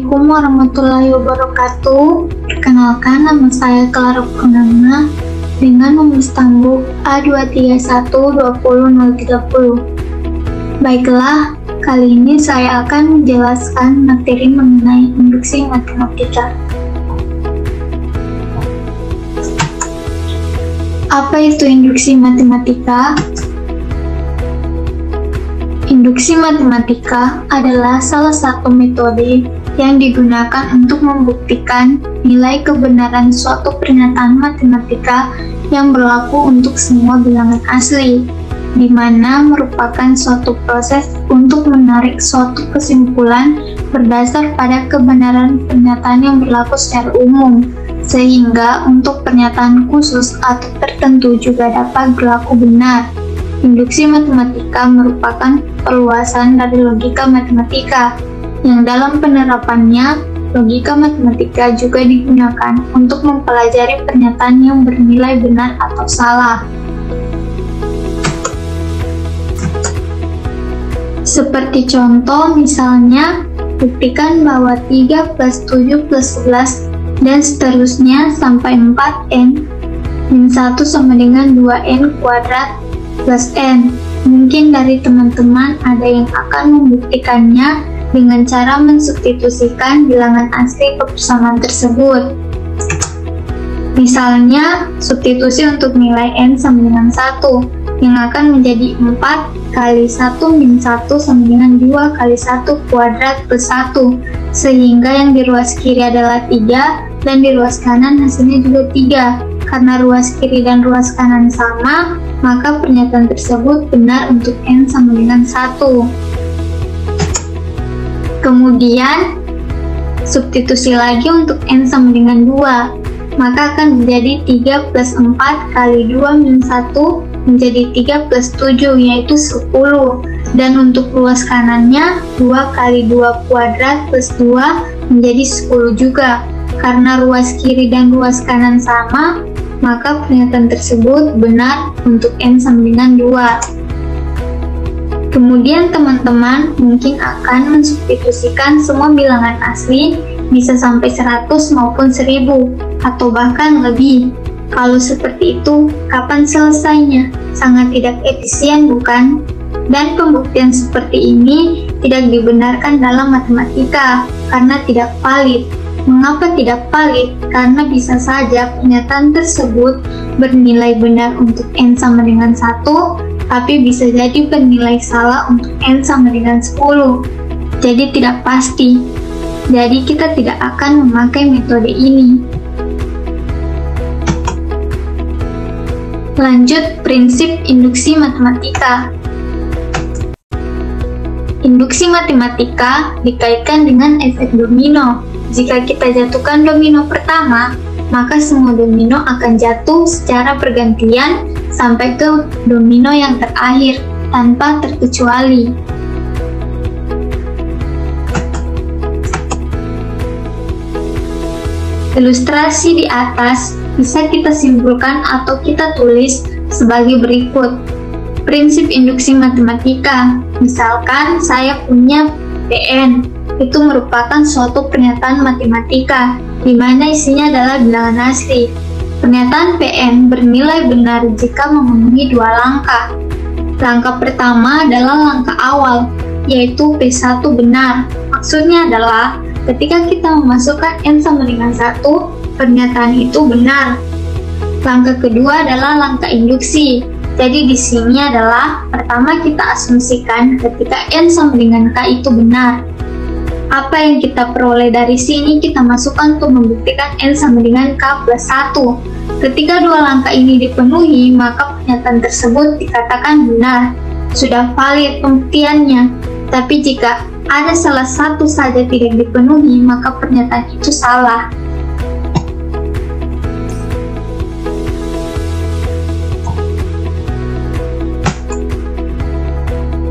Assalamualaikum warahmatullahi wabarakatuh. Perkenalkan, nama saya Clara Purnama dengan nomor stambuk A231200030. Baiklah, kali ini saya akan menjelaskan materi mengenai induksi matematika. Apa itu induksi matematika? Induksi matematika adalah salah satu metode yang digunakan untuk membuktikan nilai kebenaran suatu pernyataan matematika yang berlaku untuk semua bilangan asli, di mana merupakan suatu proses untuk menarik suatu kesimpulan berdasar pada kebenaran pernyataan yang berlaku secara umum, sehingga untuk pernyataan khusus atau tertentu juga dapat berlaku benar. Induksi matematika merupakan perluasan dari logika matematika, yang dalam penerapannya, logika matematika juga digunakan untuk mempelajari pernyataan yang bernilai benar atau salah. Seperti contoh, misalnya, buktikan bahwa 3 plus 7 plus 11 dan seterusnya sampai 4n min 1 sama dengan 2n kuadrat plus n. Mungkin dari teman-teman ada yang akan membuktikannya dengan cara mensubstitusikan bilangan asli ke persamaan tersebut. Misalnya, substitusi untuk nilai n sama dengan 1, yang akan menjadi 4 kali 1 min 1 sama dengan 2 kali 1 kuadrat plus 1, sehingga yang di ruas kiri adalah 3, dan di ruas kanan hasilnya juga 3. Karena ruas kiri dan ruas kanan sama, maka pernyataan tersebut benar untuk n sama dengan 1. Kemudian, substitusi lagi untuk n sama dengan 2, maka akan menjadi 3 plus 4 kali 2 min 1 menjadi 3 plus 7, yaitu 10. Dan untuk ruas kanannya, 2 kali 2 kuadrat plus 2 menjadi 10 juga. Karena ruas kiri dan ruas kanan sama, maka pernyataan tersebut benar untuk n sama dengan 2. Kemudian teman-teman mungkin akan mensubstitusikan semua bilangan asli, bisa sampai 100 maupun 1000, atau bahkan lebih. Kalau seperti itu, kapan selesainya? Sangat tidak efisien, bukan? Dan pembuktian seperti ini tidak dibenarkan dalam matematika, karena tidak valid. Mengapa tidak valid? Karena bisa saja pernyataan tersebut bernilai benar untuk n sama dengan 1, tapi bisa jadi bernilai salah untuk n sama dengan 10. Jadi tidak pasti. Jadi kita tidak akan memakai metode ini. Lanjut, prinsip induksi matematika. Induksi matematika dikaitkan dengan efek domino. Jika kita jatuhkan domino pertama, maka semua domino akan jatuh secara bergantian sampai ke domino yang terakhir, tanpa terkecuali. Ilustrasi di atas bisa kita simpulkan atau kita tulis sebagai berikut. Prinsip induksi matematika, misalkan saya punya Pn, itu merupakan suatu pernyataan matematika, di mana isinya adalah bilangan asli. Pernyataan Pn bernilai benar jika memenuhi dua langkah. Langkah pertama adalah langkah awal, yaitu P1 benar. Maksudnya adalah, ketika kita memasukkan n sama dengan 1, pernyataan itu benar. Langkah kedua adalah langkah induksi. Jadi di sini adalah, pertama kita asumsikan ketika n sama dengan k itu benar. Apa yang kita peroleh dari sini kita masukkan untuk membuktikan n sama dengan k plus 1. Ketika dua langkah ini dipenuhi, maka pernyataan tersebut dikatakan benar. Sudah valid pembuktiannya. Tapi jika ada salah satu saja tidak dipenuhi, maka pernyataan itu salah.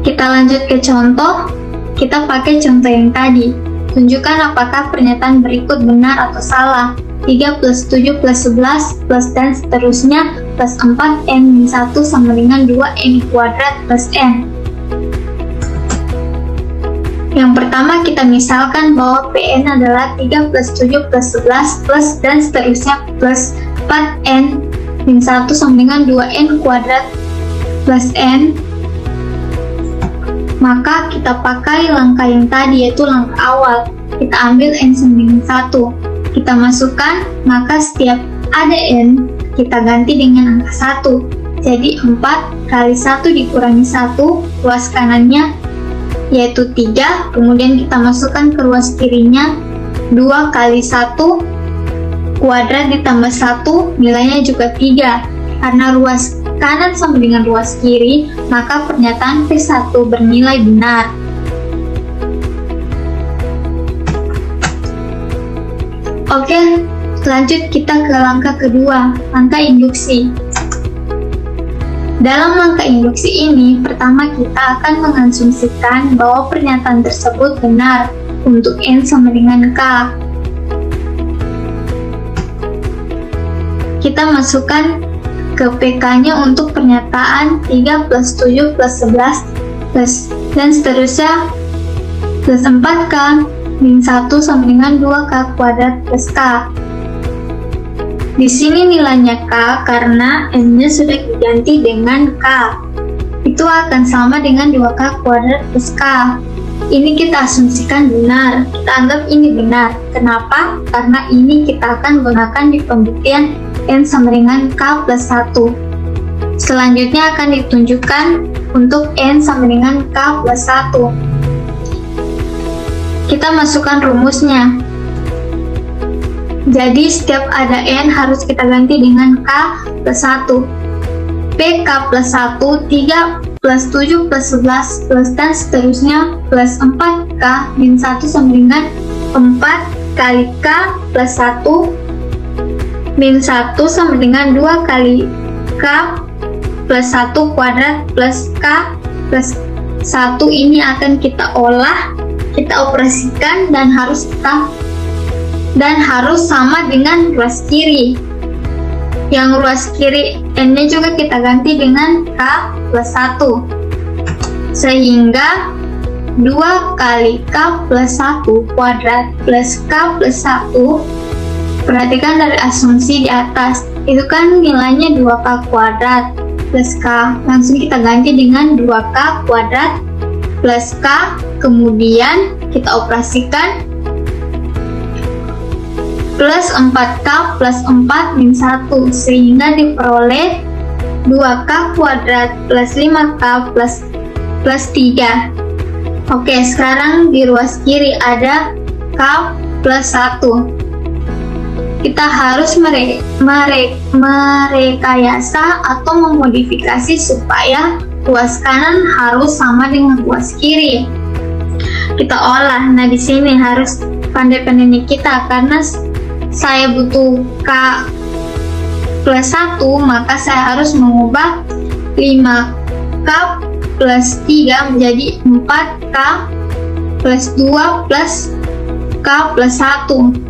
Kita lanjut ke contoh. Kita pakai contoh yang tadi. Tunjukkan apakah pernyataan berikut benar atau salah. 3 plus 7 plus 11 plus dan seterusnya plus 4n min 1 sama dengan 2n kuadrat plus n. Yang pertama kita misalkan bahwa Pn adalah 3 plus 7 plus 11 plus dan seterusnya plus 4n min 1 sama dengan 2n kuadrat plus n. Maka kita pakai langkah yang tadi, yaitu langkah awal. Kita ambil n sama dengan 1. Kita masukkan, maka setiap ada n, kita ganti dengan angka 1. Jadi 4 kali 1 dikurangi 1, ruas kanannya yaitu 3, kemudian kita masukkan ke ruas kirinya 2 kali 1 kuadrat ditambah 1, nilainya juga 3. Karena ruas kanan sama dengan ruas kiri, maka pernyataan P1 bernilai benar. Oke, lanjut kita ke langkah kedua, langkah induksi. Dalam langkah induksi ini, pertama kita akan mengasumsikan bahwa pernyataan tersebut benar untuk N sama dengan K. Kita masukkan ke PK-nya untuk pernyataan 3 plus 7 plus 11 plus dan seterusnya plus 4K min 1 sama dengan 2K kuadrat plus K. Di sini nilainya K karena N-nya sudah diganti dengan K. Itu akan sama dengan 2K kuadrat plus K. Ini kita asumsikan benar. Kita anggap ini benar. Kenapa? Karena ini kita akan gunakan di pembuktian N sama dengan K plus 1. Selanjutnya akan ditunjukkan untuk N sama dengan K plus 1. Kita masukkan rumusnya. Jadi setiap ada N harus kita ganti dengan K plus 1. PK plus 1, 3 plus 7 plus 11 plus dan seterusnya plus 4K min 1 sama dengan 4 kali K plus 1 min 1 sama dengan 2 kali K plus 1 kuadrat plus K plus 1. Ini akan kita olah, kita operasikan dan harus sama dengan ruas kiri. Yang ruas kiri N-nya juga kita ganti dengan K plus 1. Sehingga 2 kali K plus 1 kuadrat plus K plus 1. Perhatikan dari asumsi di atas. Itu kan nilainya 2K kuadrat plus K. Langsung kita ganti dengan 2K kuadrat plus K. Kemudian kita operasikan plus 4K plus 4 min 1 sehingga diperoleh 2K kuadrat plus 5K plus 3. Oke, sekarang di ruas kiri ada K plus 1. Kita harus merekayasa atau memodifikasi supaya ruas kanan harus sama dengan ruas kiri. Kita olah. Nah, di sini harus pandai-pandainya kita karena saya butuh K plus 1, maka saya harus mengubah 5K plus 3 menjadi 4K plus 2 plus K plus 1.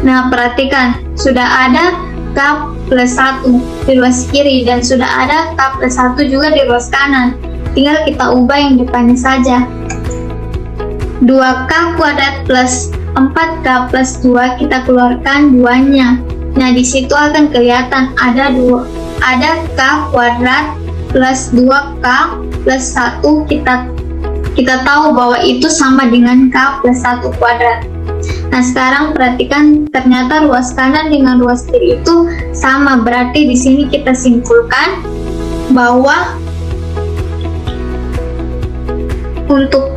Nah, perhatikan, sudah ada K plus 1 di ruas kiri dan sudah ada K plus 1 juga di ruas kanan. Tinggal kita ubah yang depannya saja. 2K kuadrat plus 4K plus 2 kita keluarkan 2-nya. Nah, di situ akan kelihatan ada K kuadrat plus 2K plus 1. Kita tahu bahwa itu sama dengan K plus 1 kuadrat. Nah, sekarang perhatikan, ternyata ruas kanan dengan ruas kiri itu sama. Berarti di sini kita simpulkan bahwa untuk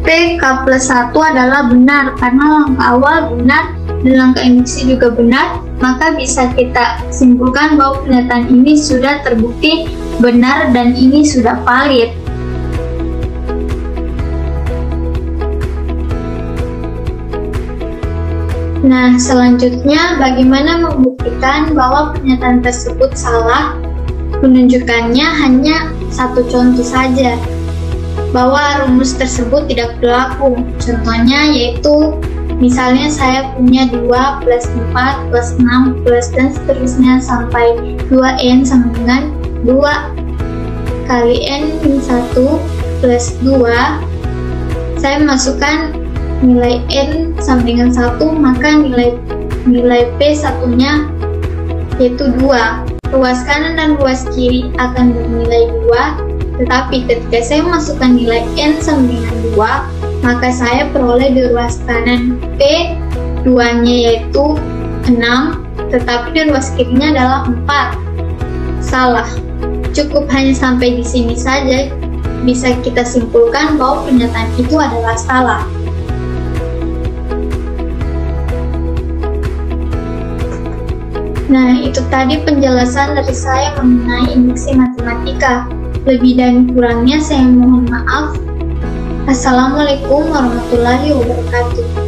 PK plus 1 adalah benar karena langkah awal benar dan langkah induksi juga benar, maka bisa kita simpulkan bahwa pernyataan ini sudah terbukti benar dan ini sudah valid. Nah, selanjutnya bagaimana membuktikan bahwa pernyataan tersebut salah? Menunjukkannya hanya satu contoh saja, bahwa rumus tersebut tidak berlaku. Contohnya yaitu misalnya saya punya 2 plus 4 plus 6 plus dan seterusnya sampai 2n sama dengan 2 kali n min 1 plus 2 saya masukkan nilai N sama dengan 1, maka nilai P satunya yaitu 2. Ruas kanan dan ruas kiri akan bernilai 2, tetapi ketika saya masukkan nilai N sama dengan 2, maka saya peroleh di ruas kanan P 2-nya yaitu 6, tetapi di ruas kirinya adalah 4. Salah. Cukup hanya sampai di sini saja, bisa kita simpulkan bahwa pernyataan itu adalah salah. Nah, itu tadi penjelasan dari saya mengenai induksi matematika. Lebih dan kurangnya saya mohon maaf. Assalamualaikum warahmatullahi wabarakatuh.